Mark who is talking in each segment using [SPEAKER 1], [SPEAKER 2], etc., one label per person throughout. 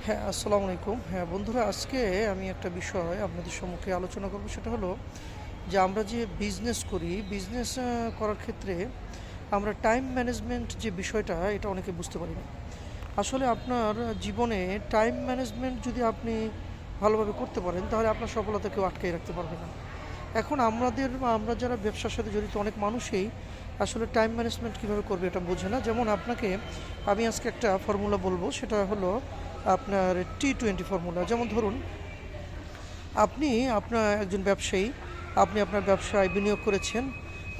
[SPEAKER 1] হ্যাঁ, আসসালামু আলাইকুম। হ্যাঁ, বন্ধুরা আজকে আমি একটা বিষয় আপনাদের সম্মুখে আলোচনা করব। সেটা হলো যে আমরা যে বিজনেস করি, বিজনেস করার ক্ষেত্রে আমরা টাইম ম্যানেজমেন্ট যে বিষয়টা এটা অনেকে বুঝতে পারি না। আসলে আপনার জীবনে টাইম ম্যানেজমেন্ট যদি আপনি ভালোভাবে করতে পারেন তাহলে আপনার সফলতা কেউ আটকাই রাখতে পারবে না। এখন আমরা যারা ব্যবসার সাথে জড়িত অনেক মানুষই আসলে টাইম ম্যানেজমেন্ট কীভাবে করবে এটা বোঝে না। যেমন আপনাকে আমি আজকে একটা ফর্মুলা বলবো, সেটা হলো আপনার T20 ফর্মুলা। যেমন ধরুন, আপনি আপনার একজন ব্যবসায়ী, আপনি আপনার ব্যবসায় বিনিয়োগ করেছেন,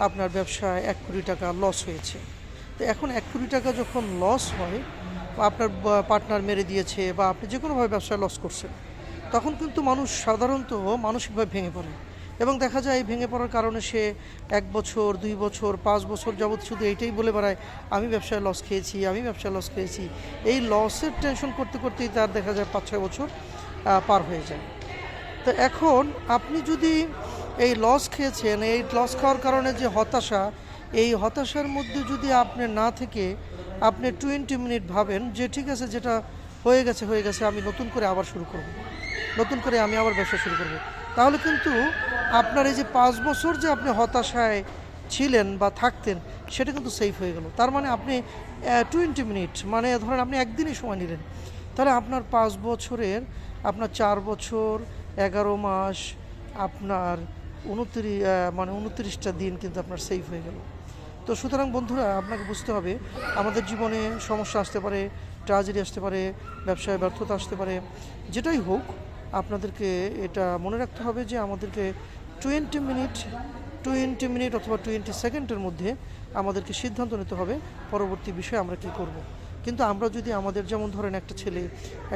[SPEAKER 1] আপনার ব্যবসায় 1 কোটি টাকা লস হয়েছে। তো এখন 1 কোটি টাকা যখন লস হয়, বা আপনার পার্টনার মেরে দিয়েছে, বা আপনি যে কোনোভাবে ব্যবসায় লস করছেন, তখন কিন্তু মানুষ সাধারণত মানসিকভাবে ভেঙে পড়ে। এবং দেখা যায় এই ভেঙে পড়ার কারণে সে 1 বছর, 2 বছর, 5 বছর যাবৎ শুধু এইটাই বলে বেড়ায়, আমি ব্যবসায় লস খেয়েছি, আমি ব্যবসায় লস খেয়েছি। এই লসের টেনশন করতে করতেই তার দেখা যায় 5-6 বছর পার হয়ে যায়। তো এখন আপনি যদি এই লস খেয়েছেন, এই লস খাওয়ার কারণে যে হতাশা, এই হতাশার মধ্যে যদি আপনি না থেকে আপনি 20 মিনিট ভাবেন যে ঠিক আছে, যেটা হয়ে গেছে হয়ে গেছে, আমি নতুন করে আবার শুরু করব, নতুন করে আমি আবার ব্যবসা শুরু করব, তাহলে কিন্তু আপনার এই যে 5 বছর যে আপনি হতাশায় ছিলেন বা থাকতেন, সেটা কিন্তু সেফ হয়ে গেল। তার মানে আপনি 20 মিনিট, মানে ধরেন আপনি একদিনই সময় নিলেন, তাহলে আপনার 5 বছরের, আপনার 4 বছর 11 মাস, আপনার 29টা দিন কিন্তু আপনার সেফ হয়ে গেল। তো সুতরাং বন্ধুরা, আপনাকে বুঝতে হবে আমাদের জীবনে সমস্যা আসতে পারে, ট্র্যাজেডি আসতে পারে, ব্যবসায় ব্যর্থতা আসতে পারে, যেটাই হোক আপনাদেরকে এটা মনে রাখতে হবে যে আমাদেরকে 20 মিনিট 20 মিনিট অথবা 20 সেকেন্ডের মধ্যে আমাদেরকে সিদ্ধান্ত নিতে হবে পরবর্তী বিষয়ে আমরা কী করব। কিন্তু আমরা যদি আমাদের, যেমন ধরেন একটা ছেলে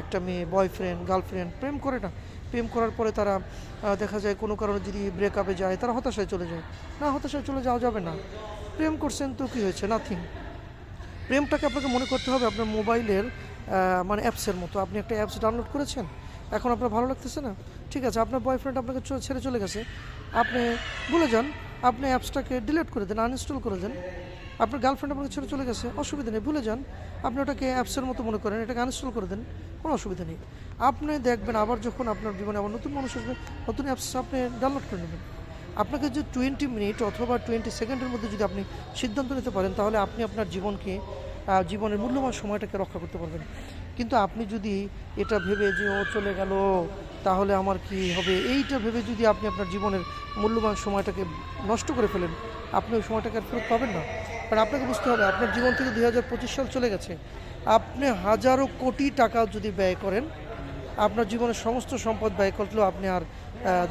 [SPEAKER 1] একটা মেয়ে বয়ফ্রেন্ড গার্লফ্রেন্ড প্রেম করে না, প্রেম করার পরে তারা দেখা যায় কোনো কারণে যদি ব্রেকআপে যায়, তারা হতাশায় চলে যায়। না, হতাশায় চলে যাওয়া যাবে না। প্রেম করছেন তো কী হয়েছে, নাথিং। প্রেমটাকে আপনাকে মনে করতে হবে আপনার মোবাইলের মানে অ্যাপসের মতো। আপনি একটা অ্যাপস ডাউনলোড করেছেন, এখন আপনার ভালো লাগতেছে না, ঠিক আছে, আপনার বয়ফ্রেন্ড আপনাকে ছেড়ে চলে গেছে, আপনি ভুলে যান, আপনি অ্যাপসটাকে ডিলিট করে দেন, আনইনস্টল করে দেন। আপনার গার্লফ্রেন্ড আপনাকে ছেড়ে চলে গেছে, অসুবিধা নেই, ভুলে যান, আপনি ওটাকে অ্যাপসের মতো মনে করেন, এটাকে আনইনস্টল করে দেন, কোনো অসুবিধা নেই। আপনি দেখবেন আবার যখন আপনার জীবনে আবার নতুন মানুষ আসবে, নতুন অ্যাপস আপনি ডাউনলোড করে নেবেন। আপনাকে যে 20 মিনিট অথবা 20 সেকেন্ডের মধ্যে যদি আপনি সিদ্ধান্ত নিতে পারেন, তাহলে আপনি আপনার জীবনকে, জীবনের মূল্যবান সময়টাকে রক্ষা করতে পারবেন। কিন্তু আপনি যদি এটা ভেবে যে ও চলে গেল, তাহলে আমার কি হবে, এইটা ভেবে যদি আপনি আপনার জীবনের মূল্যবান সময়টাকে নষ্ট করে ফেলেন, আপনি ওই সময়টাকে আর ফেরত পাবেন না। কারণ আপনাকে বুঝতে হবে আপনার জীবন থেকে 2025 সাল চলে গেছে। আপনি হাজারো কোটি টাকা যদি ব্যয় করেন, আপনার জীবনের সমস্ত সম্পদ ব্যয় করলেও আপনি আর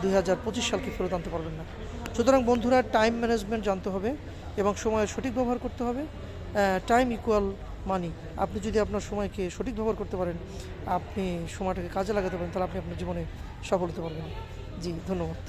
[SPEAKER 1] 2025 সালকে ফেরত আনতে পারবেন না। সুতরাং বন্ধুরা, টাইম ম্যানেজমেন্ট জানতে হবে এবং সময়ের সঠিক ব্যবহার করতে হবে। টাইম ইকুয়াল মানি। আপনি যদি আপনার সময়কে সঠিক ব্যবহার করতে পারেন, আপনি সময়টাকে কাজে লাগাতে পারেন, তাহলে আপনি আপনার জীবনে সফল হতে পারবেন। জি, ধন্যবাদ।